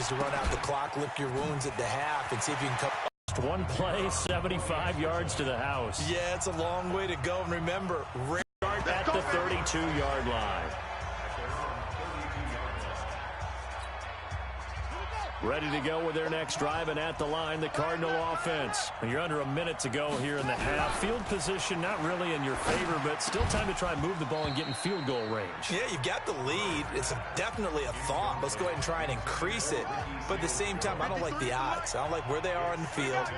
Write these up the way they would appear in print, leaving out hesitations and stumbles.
is to run out the clock, lick your wounds at the half, and see if you can come. One play, 75 yards to the house. Yeah, it's a long way to go. And remember, start at the 32-yard line. Ready to go with their next drive, and at the line, the Cardinal offense. And you're under a minute to go here in the half. Field position not really in your favor, but still time to try and move the ball and get in field goal range. Yeah, you've got the lead. It's definitely a thought. Let's go ahead and try and increase it. But at the same time, I don't like the odds. I don't like where they are on the field.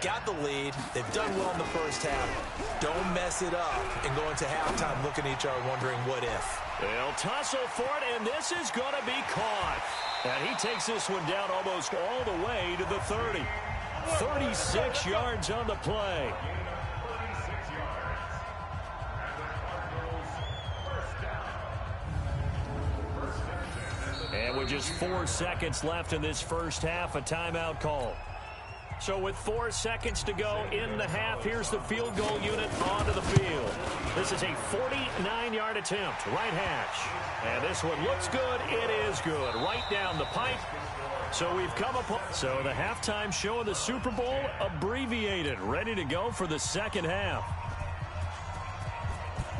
Got the lead. They've done well in the first half. Don't mess it up and go into halftime looking at each other wondering what if. They'll tussle for it, and this is going to be caught. And he takes this one down almost all the way to the 30. 36 yards on the play. And with just 4 seconds left in this first half, a timeout call. So with 4 seconds to go in the half, here's the field goal unit onto the field. This is a 49-yard attempt, right hash. And this one looks good. It is good. Right down the pipe. So we've come upon. So the halftime show of the Super Bowl abbreviated, ready to go for the second half.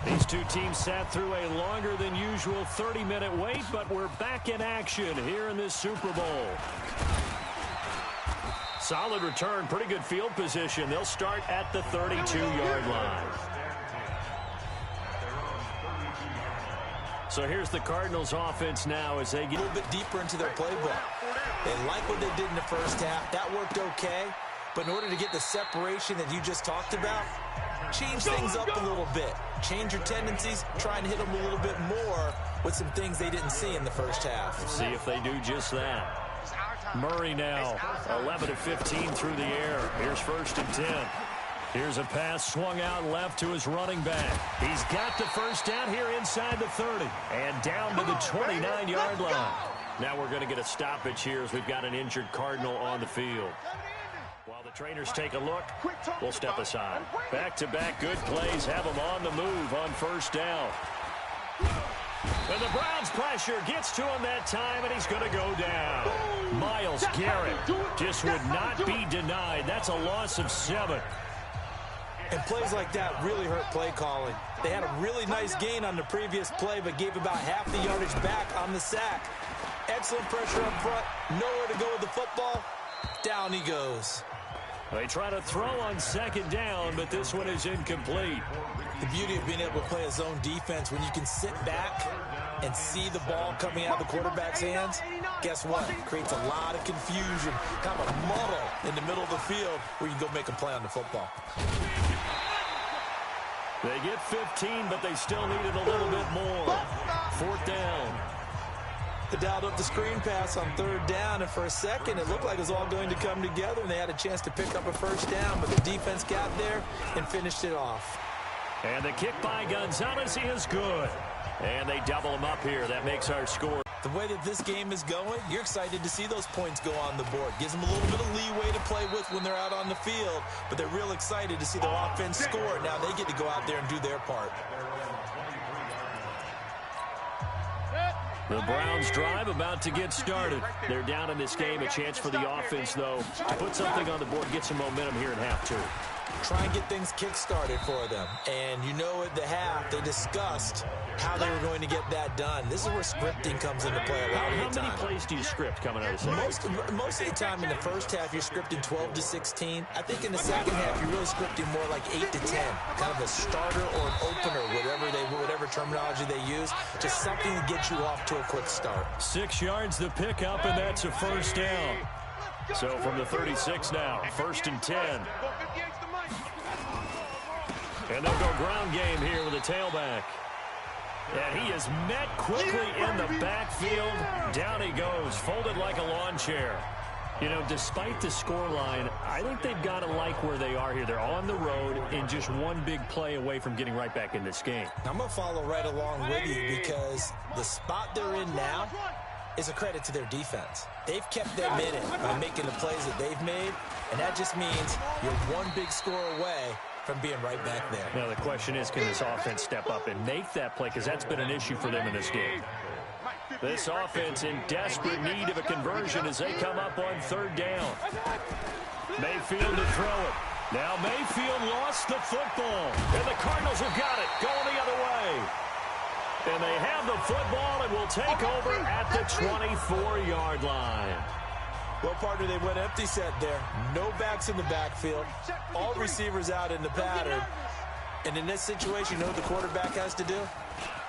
These two teams sat through a longer than usual 30-minute wait, but we're back in action here in this Super Bowl. Solid return, pretty good field position. They'll start at the 32-yard line. So here's the Cardinals offense now as they get a little bit deeper into their playbook. They like what they did in the first half. That worked okay. But in order to get the separation that you just talked about, change things up a little bit. Change your tendencies, try and hit them a little bit more with some things they didn't see in the first half. Let's see if they do just that. Murray now, 11 of 15 through the air. Here's 1st and 10. Here's a pass swung out left to his running back. He's got the first down here inside the 30 and down to the 29-yard line. Now we're going to get a stoppage here as we've got an injured Cardinal on the field. While the trainers take a look, we'll step aside. Back-to-back good plays have them on the move on first down. And the Browns pressure gets to him that time, and he's going to go down. Myles Garrett just would not be denied. That's a loss of 7. And plays like that really hurt play calling. They had a really nice gain on the previous play, but gave about half the yardage back on the sack. Excellent pressure up front. Nowhere to go with the football. Down he goes. They try to throw on second down, but this one is incomplete. The beauty of being able to play a zone defense when you can sit back and see the ball coming out of the quarterback's hands, guess what? It creates a lot of confusion, kind of a muddle in the middle of the field where you can go make a play on the football. They get 15, but they still needed a little bit more. 4th down. They dialed up the screen pass on 3rd down, and for a second it looked like it was all going to come together, and they had a chance to pick up a first down, but the defense got there and finished it off. And the kick by Gonzalez is good. And they double him up here. That makes our score. The way that this game is going, you're excited to see those points go on the board. Gives them a little bit of leeway to play with when they're out on the field, but they're real excited to see their offense score. Now they get to go out there and do their part. The Browns drive about to get started. They're down in this game. A chance for the offense, though, to put something on the board, get some momentum here in half 2. Try and get things kick-started for them. And you know at the half, they discussed how they were going to get that done. This is where scripting comes into play a lot of the time. How many plays do you script coming out of the second? Most of the time in the first half, you're scripting 12 to 16. I think in the second half, you're really scripting more like 8 to 10. Kind of a starter or an opener, whatever terminology they use. Just something to get you off to a quick start. 6 yards the pickup, and that's a first down. So from the 36 now, 1st and 10. And they'll go ground game here with a tailback. And he is met quickly in the backfield. Down he goes, folded like a lawn chair. You know, despite the scoreline, I think they've got to like where they are here. They're on the road and just one big play away from getting right back in this game. I'm going to follow right along with you because the spot they're in now is a credit to their defense. They've kept them in it by making the plays that they've made, and that just means you're one big score away from being right back there. Now, the question is, can this offense step up and make that play? Because that's been an issue for them in this game. This offense in desperate need of a conversion as they come up on third down. Mayfield to throw it. Now Mayfield lost the football. And the Cardinals have got it, going the other way. And they have the football and will take over at the 24-yard line. Well, partner, they went empty set there. No backs in the backfield. All receivers out in the pattern. And in this situation, you know what the quarterback has to do?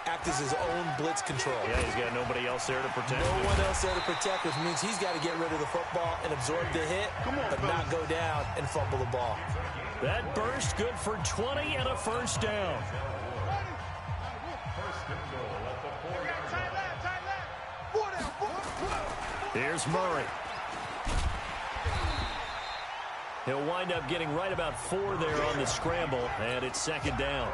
Act as his own blitz control. Yeah, he's got nobody else there to protect. No one else there to protect, which means he's got to get rid of the football and absorb the hit, but not go down and fumble the ball. That burst good for 20 and a first down. Here's Murray. He'll wind up getting right about 4 there on the scramble, and it's second down.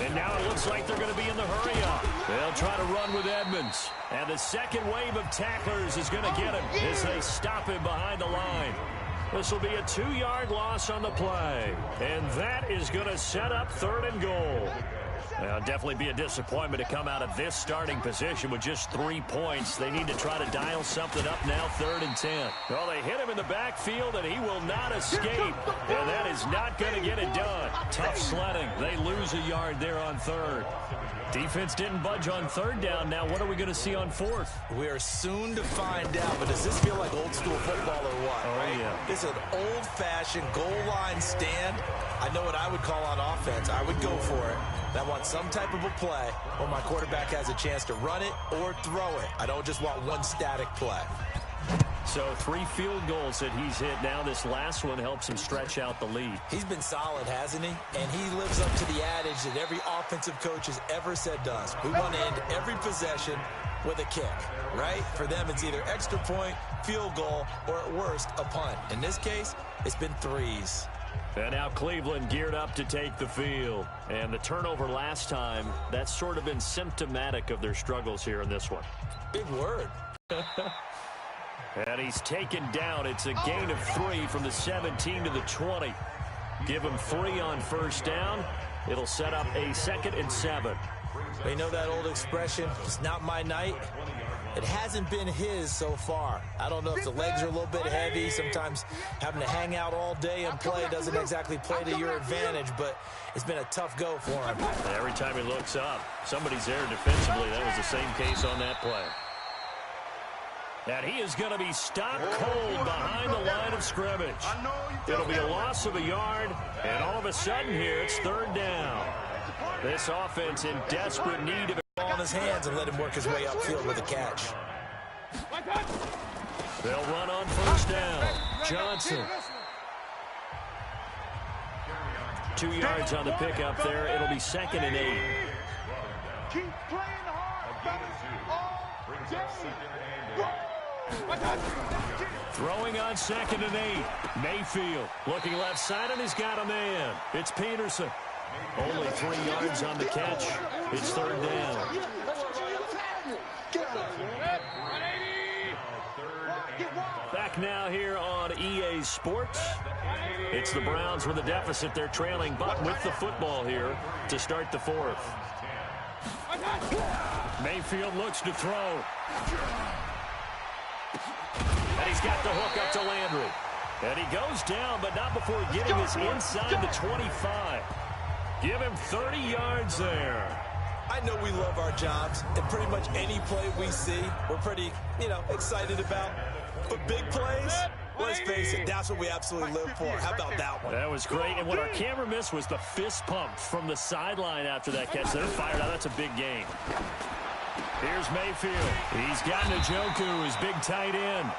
And now it looks like they're going to be in the hurry-up. They'll try to run with Edmonds. And the second wave of tacklers is going to get him as they stop him behind the line. This will be a 2-yard loss on the play. And that is going to set up third and goal. Now, definitely be a disappointment to come out of this starting position with just 3 points. They need to try to dial something up now, 3rd and 10. Well, they hit him in the backfield, and he will not escape. And that is not going to get it done. Tough sledding. They lose a yard there on 3rd. Defense didn't budge on 3rd down. Now, what are we going to see on 4th? We are soon to find out, but does this feel like old school football or what? Oh, right? Yeah. It's an old-fashioned goal line stand. I know what I would call on offense. I would go for it. I want some type of a play where my quarterback has a chance to run it or throw it. I don't just want one static play. So 3 field goals that he's hit now. This last one helps him stretch out the lead. He's been solid, hasn't he? And he lives up to the adage that every offensive coach has ever said to us. We want to end every possession with a kick, right? For them, it's either extra point, field goal, or at worst, a punt. In this case, it's been 3s. And now Cleveland geared up to take the field. And the turnover last time, that's sort of been symptomatic of their struggles here in this one. Big word. And he's taken down. It's a gain of 3 from the 17 to the 20. Give him 3 on first down. It'll set up a 2nd and 7. You know that old expression, it's not my night? It hasn't been his so far. I don't know if the legs are a little bit heavy. Sometimes having to hang out all day and play doesn't exactly play to your advantage, but it's been a tough go for him. Every time he looks up, somebody's there defensively. That was the same case on that play. And he is going to be stopped cold behind the line of scrimmage. It'll be a loss of a yard, and all of a sudden here, it's 3rd down. This offense in desperate need of Ball in his hands and let him work his way upfield with a catch. They'll run on first down. Johnson. 2 yards on the pickup there. It'll be 2nd and 8. Keep playing hard, Throwing on 2nd and 8. Mayfield looking left side, and he's got a man. It's Peterson. Only 3 yards on the catch. It's 3rd down. Back now here on EA Sports. It's the Browns with a deficit. They're trailing, but with the football here to start the 4th. Mayfield looks to throw. And he's got the hook up to Landry. And he goes down, but not before getting us inside the 25. Give him 30 yards there. I know we love our jobs, and pretty much any play we see, we're pretty, excited about. But big plays, let's face it, that's what we absolutely live for. How about that one? That was great. And what our camera missed was the fist pump from the sideline after that catch. They're fired out. That's a big gain. Here's Mayfield. He's got Njoku, his big tight end.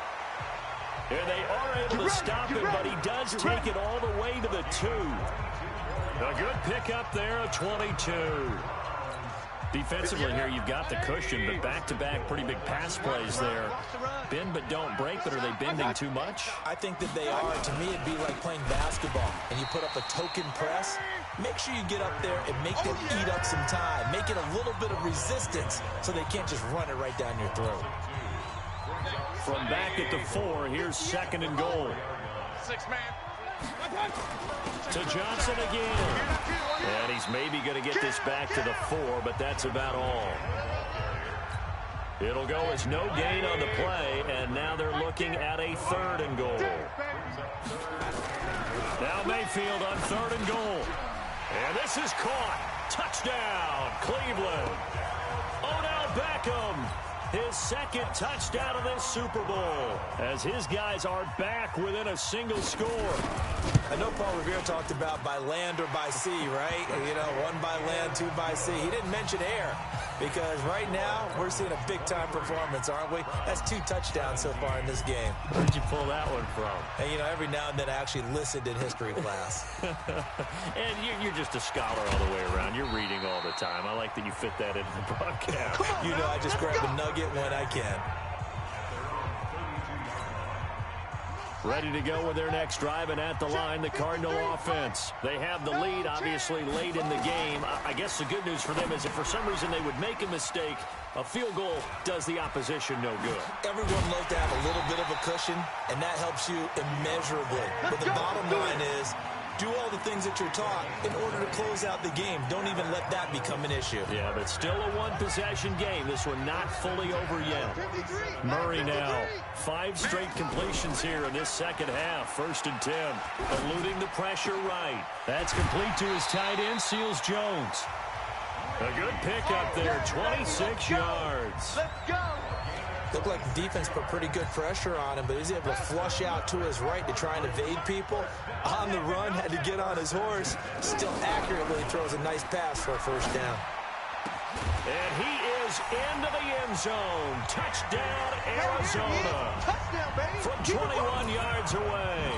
And they are able to stop him, but he does take it all the way to the 2. A good pickup there, a 22. Defensively here, you've got the cushion, but back-to-back pretty big pass plays there. Bend but don't break, but are they bending too much? I think that they are. To me, it'd be like playing basketball, and you put up a token press. Make sure you get up there and make them eat up some time. Make it a little bit of resistance so they can't just run it right down your throat. From back at the 4, here's 2nd and goal. 6-man. To Johnson again. And he's maybe going to get this back to the 4, but that's about all. It'll go as no gain on the play, and now they're looking at a 3rd and goal. Now Mayfield on 3rd and goal. And this is caught. Touchdown, Cleveland. Odell Beckham, his 2nd touchdown of this Super Bowl, as his guys are back within a single score. I know Paul Revere talked about by land or by sea, right? You know, 1 by land, 2 by sea. He didn't mention air, because right now we're seeing a big-time performance, aren't we? That's 2 touchdowns so far in this game. Where'd you pull that one from? And, you know, every now and then I actually listened in history class. And you're just a scholar all the way around. You're reading all the time. I like that you fit that into the broadcast. You know, I just grab a nugget when I can. Ready to go with their next drive, and at the line, the Cardinal offense. They have the lead, obviously, late in the game. I guess the good news for them is if for some reason they would make a mistake, a field goal does the opposition no good. Everyone loves to have a little bit of a cushion, and that helps you immeasurably. But the bottom line is, do all the things that you're taught in order to close out the game. Don't even let that become an issue. Yeah, but still a 1-possession game. This one not fully over yet. Murray now. 5 straight completions here in this second half. 1st and 10. Eluding the pressure right. That's complete to his tight end, Seals Jones. A good pickup there, 26 yards. Let's go. Looked like the defense put pretty good pressure on him, but he's able to flush out to his right to try and evade people. On the run, had to get on his horse. Still accurately throws a nice pass for a 1st down. And he is into the end zone. Touchdown, Arizona. Touchdown, baby. From 21 yards away.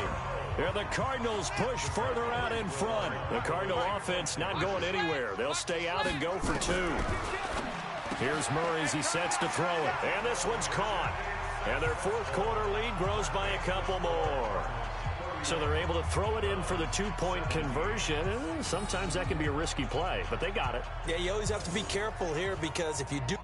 Yeah, the Cardinals push further out in front. The Cardinal offense not going anywhere. They'll stay out and go for 2. Here's Murray as he sets to throw it. And this one's caught. And their 4th quarter lead grows by a couple more. So they're able to throw it in for the 2-point conversion. Sometimes that can be a risky play, but they got it. Yeah, you always have to be careful here, because if you do